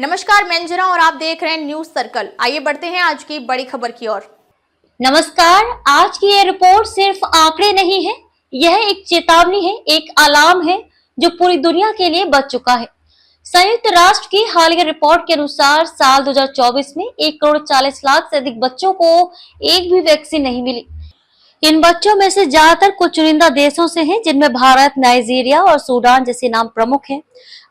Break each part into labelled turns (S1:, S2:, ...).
S1: नमस्कार, मैं अंजना और आप देख रहे हैं न्यूज सर्कल। आइए बढ़ते हैं आज की बड़ी खबर की ओर।
S2: नमस्कार। आज की ये रिपोर्ट सिर्फ आंकड़े नहीं है, यह एक चेतावनी है, एक अलार्म है जो पूरी दुनिया के लिए बज चुका है। संयुक्त राष्ट्र की हालिया रिपोर्ट के अनुसार साल 2024 में 1,40,00,000 से अधिक बच्चों को एक भी वैक्सीन नहीं मिली। इन बच्चों में से ज्यादातर कुछ चुनिंदा देशों से हैं, जिनमें भारत, नाइजीरिया और सूडान जैसे नाम प्रमुख हैं।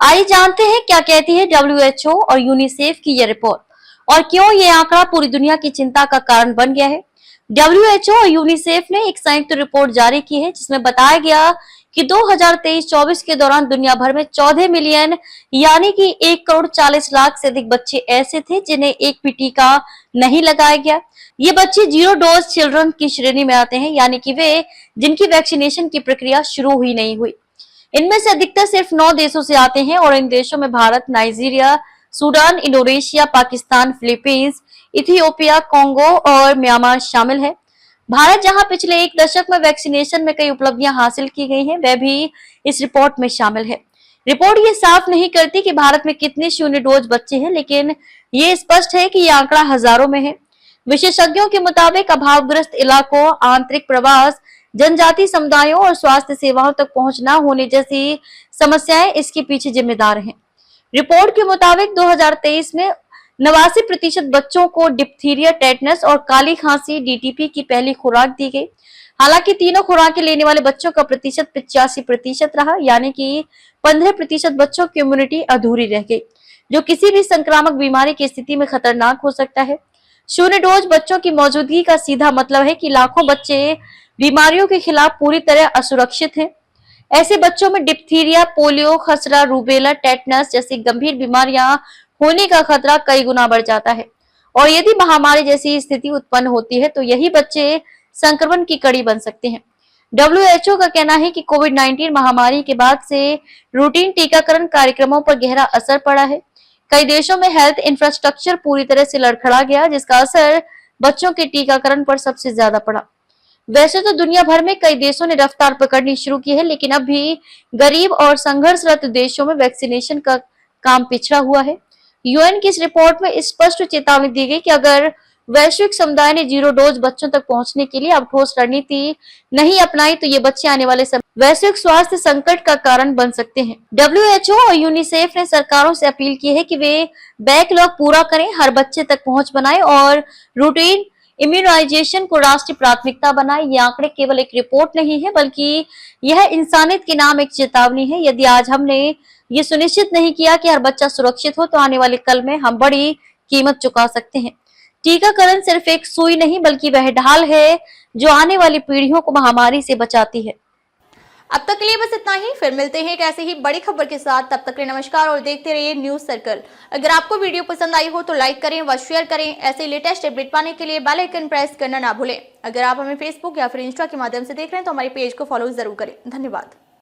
S2: आइए जानते हैं क्या कहती है WHO और यूनिसेफ की यह रिपोर्ट और क्यों ये आंकड़ा पूरी दुनिया की चिंता का कारण बन गया है। WHO और यूनिसेफ ने एक संयुक्त रिपोर्ट जारी की है, जिसमें बताया गया कि 2023-24 के दौरान दुनिया भर में 14 मिलियन यानी कि 1,40,00,000 से अधिक बच्चे ऐसे थे जिन्हें एक भी टीका नहीं लगाया गया। ये बच्चे जीरो डोज चिल्ड्रन की श्रेणी में आते हैं, यानी कि वे जिनकी वैक्सीनेशन की प्रक्रिया शुरू ही नहीं हुई। इनमें से अधिकतर सिर्फ 9 देशों से आते हैं और इन देशों में Bharat, Nigeria, Sudan, Indonesia, Pakistan, Philippines, Ethiopia, Congo और म्यांमार शामिल है। भारत, जहां पिछले एक दशक में वैक्सीनेशन में कई उपलब्धियां हासिल की गई हैं, वह भी इस रिपोर्ट में शामिल है। रिपोर्ट ये साफ नहीं करती कि भारत में कितने शून्य डोज बच्चे हैं, लेकिन ये स्पष्ट है कि यह आंकड़ा हजारों में है। विशेषज्ञों के मुताबिक अभावग्रस्त इलाकों, आंतरिक प्रवास, जनजाति समुदायों और स्वास्थ्य सेवाओं तक पहुंच न होने जैसी समस्याएं इसके पीछे जिम्मेदार हैं। रिपोर्ट के मुताबिक 2023 में 89% बच्चों को डिप्थीरिया, टेटनस और काली खांसी DTP की पहली खुराक दी गई। हालांकि तीनों खुराकें लेने वाले बच्चों का प्रतिशत 85% रहा, यानी कि 15% बच्चों की इम्यूनिटी अधूरी रह गई, जो किसी भी संक्रामक बीमारी की स्थिति में खतरनाक हो सकता है। शून्य डोज बच्चों की मौजूदगी का सीधा मतलब है कि लाखों बच्चे बीमारियों के खिलाफ पूरी तरह असुरक्षित हैं। ऐसे बच्चों में डिप्थीरिया, पोलियो, खसरा, रूबेला, टेटनस जैसी गंभीर बीमारियां होने का खतरा कई गुना बढ़ जाता है और यदि महामारी जैसी स्थिति उत्पन्न होती है तो यही बच्चे संक्रमण की कड़ी बन सकते हैं। WHO का कहना है कि कोविड-19 महामारी के बाद से रूटीन टीकाकरण कार्यक्रमों पर गहरा असर पड़ा है। कई देशों में हेल्थ इंफ्रास्ट्रक्चर पूरी तरह से लड़खड़ा गया, जिसका असर बच्चों के टीकाकरण पर सबसे ज्यादा पड़ा। वैसे तो दुनिया भर में कई देशों ने रफ्तार पकड़नी शुरू की है, लेकिन अब भी गरीब और संघर्षरत देशों में वैक्सीनेशन का काम पिछड़ा हुआ है। UN की इस रिपोर्ट में स्पष्ट चेतावनी दी गई कि अगर वैश्विक समुदाय ने जीरो डोज बच्चों तक पहुंचने के लिए अब ठोस रणनीति नहीं अपनाई तो ये बच्चे आने वाले समय वैश्विक स्वास्थ्य संकट का कारण बन सकते हैं। WHO और यूनिसेफ ने सरकारों से अपील की है कि वे बैकलॉग पूरा करें, हर बच्चे तक पहुंच बनाएं और रूटीन इम्यूनाइजेशन को राष्ट्रीय प्राथमिकता बनाए। ये आंकड़े केवल एक रिपोर्ट नहीं है, बल्कि यह इंसानियत के नाम एक चेतावनी है। यदि आज हमने ये सुनिश्चित नहीं किया कि हर बच्चा सुरक्षित हो, तो आने वाले कल में हम बड़ी कीमत चुका सकते हैं। टीकाकरण सिर्फ एक सुई नहीं, बल्कि वह ढाल है जो आने वाली पीढ़ियों को महामारी से बचाती है।
S1: अब तक के लिए बस इतना ही, फिर मिलते हैं एक ऐसे ही बड़ी खबर के साथ। तब तक के लिए नमस्कार और देखते रहिए न्यूज सर्कल। अगर आपको वीडियो पसंद आई हो तो लाइक करें व शेयर करें। ऐसे लेटेस्ट अपडेट पाने के लिए बेल आइकन प्रेस करना ना भूलें। अगर आप हमें फेसबुक या फिर इंस्टा के माध्यम से देख रहे हैं तो हमारे पेज को फॉलो जरूर करें। धन्यवाद।